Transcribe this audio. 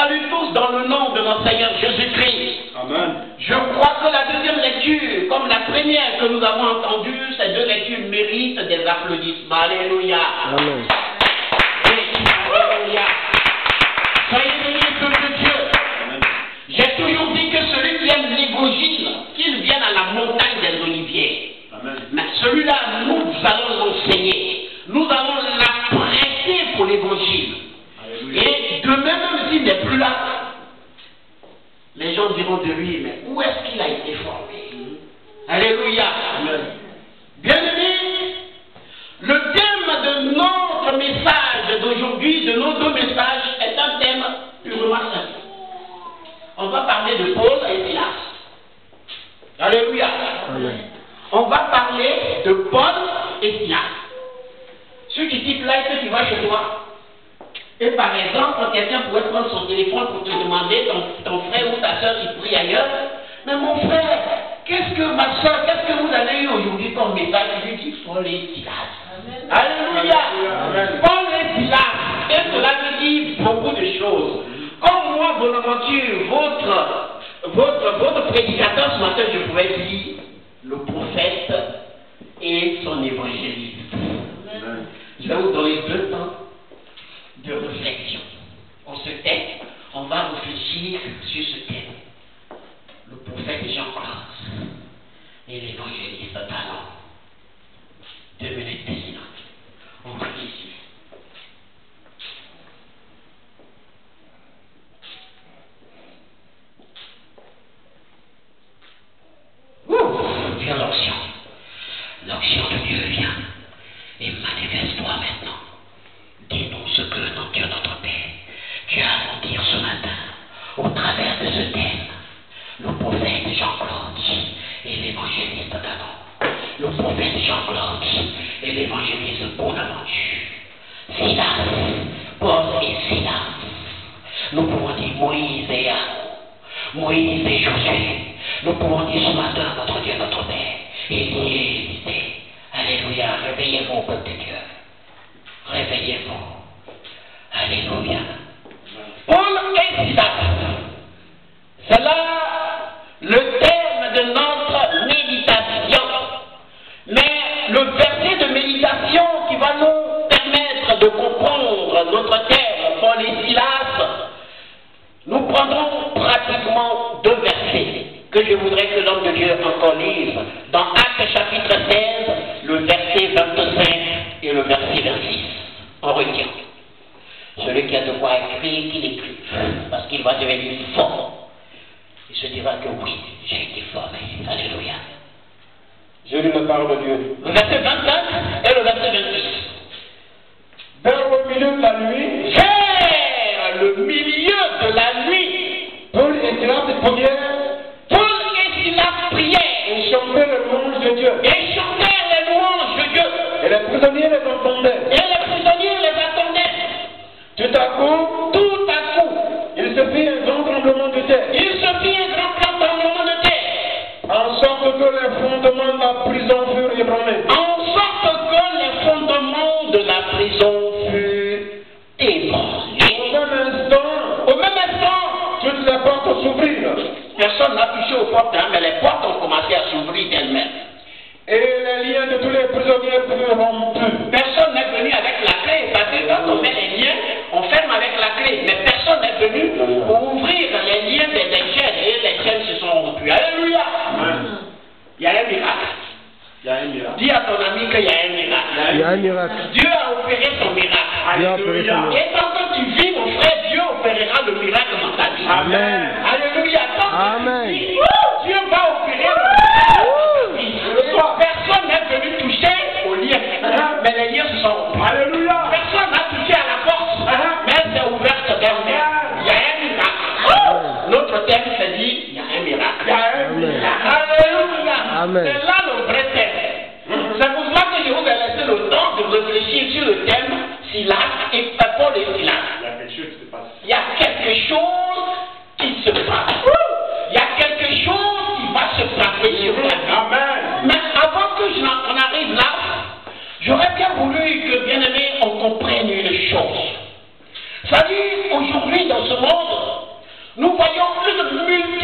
salue tous dans le nom de notre Seigneur Jésus-Christ. Amen. Je crois que la deuxième lecture, comme la première que nous avons entendue, ces deux lectures méritent des applaudissements. Alléluia. Amen. Alléluia. Soyez bénis, peuple de Dieu. J'ai toujours dit que celui qui aime l'évangile, qu'il vienne à la montagne des Oliviers. Amen. Mais celui-là, nous allons l'enseigner. Nous allons l'apprêter pour l'évangile. Et demain, même s'il n'est plus là, les gens diront de lui, mais où est-ce qu'il a été formé? Alléluia. Bien-aimés, le thème de notre message d'aujourd'hui, de nos deux messages, est un thème purement simple. On va parler de Paul et Silas. Alléluia. Amen. On va parler de Paul et Silas. Ceux qui disent là, ceux qui vont chez toi. Et par exemple, quelqu'un pourrait prendre son téléphone pour te demander, ton frère ou ta soeur qui prie ailleurs, mais mon frère, qu'est-ce que ma soeur, qu'est-ce que vous avez eu aujourd'hui comme message? Je lui dis Paul et Silas. Alléluia. Paul et Silas. Et cela veut dire beaucoup de choses. Comme moi, Bonaventure, votre prédicateur ce matin, je pouvais dire le prophète et son évangéliste. Je vais vous donner 2 temps de réflexion. En ce thème, on va réfléchir sur ce thème. Le prophète Jean-Claude et l'évangéliste Talon. 2 minutes de silence. On réfléchit. Viens l'onction. L'onction de Dieu vient et manifeste-toi maintenant. Dis-nous ce que notre Dieu, notre Père, tu as à nous dire ce matin, au travers de ce thème, le prophète Jean-Claude et l'évangéliste Talon, le prophète Jean-Claude et l'évangéliste Bonaventure, Silas, Paul et Silas, nous pouvons dire Moïse et Aaron, Moïse et Josué, nous pouvons dire ce matin, notre Dieu, notre Père, Élie, Élisée. Alléluia, réveillez-vous, peuple de Dieu. Réveillez-vous. Alléluia. Paul et Silas. C'est là le thème de notre méditation. Mais le verset de méditation qui va nous permettre de comprendre notre thème, Paul et Silas, nous prendrons pratiquement 2 versets que je voudrais que l'homme de Dieu encore lise. Dans Actes chapitre 16, le verset 25 et le verset 26. On retient. Celui qui a de quoi écrire, qu'il écrive. Parce qu'il va devenir fort. Il se dira que oui, j'ai été formé. Alléluia. Je lis la parole de Dieu. Le verset 25 et le verset 26. Vers le milieu de la nuit, Vers le milieu de la nuit, Paul et Silas prièrent Paul et Silas priaient et chantaient le louange de Dieu. et chantèrent les louanges de Dieu. Et les prisonniers les entendaient. Et les prisonniers les attendaient. Tout à coup, il se fit un grand tremblement de terre, Il se fit un grand tremblement de terre, en sorte que les fondements de la prison furent ébranlés. en sorte que les fondements de la prison furent ébranlés. Au même instant, Toutes les portes s'ouvrirent, personne n'a touché aux portes, mais les portes ont commencé à s'ouvrir d'elles-mêmes. et les liens de tous les prisonniers furent rompus. Personne n'est venu avec la clé, parce que quand on met les liens, on ferme avec la clé. Mais personne n'est venu pour ouvrir les liens des chaînes, et les chaînes se sont rompues. Alléluia! Il y a un miracle. Il y a un miracle. Dis à ton ami qu'il y a un miracle. Il y a un miracle. Dieu a opéré son miracle. Dieu a opéré son miracle. Et tant que tu vis, mon frère, Dieu opérera le miracle dans ta vie. Amen. Alléluia. Tant que Amen. tu vis, Dieu va opérer le miracle dans ta vie. Personne n'est venu toucher au lien, mais les liens se sont rompus. Alléluia. Personne n'a touché à la porte, mais elle s'est ouverte d'elle-même. Il y a un miracle. Notre thème se dit, il y a un miracle. Amen. Alléluia. Amen. C'est là le vrai thème. C'est pour cela que je vous ai laissé le temps de réfléchir sur le thème Silas et Paul et Silas. Il y a quelque chose qui se passe. Il y a quelque chose qui se passe. Il y a quelque chose qui va se passer sur ta vie. Amen. Mais avant que on arrive là, j'aurais bien voulu que, bien aimé, on comprenne une chose. C'est-à-dire, aujourd'hui, dans ce monde, Nous voyons une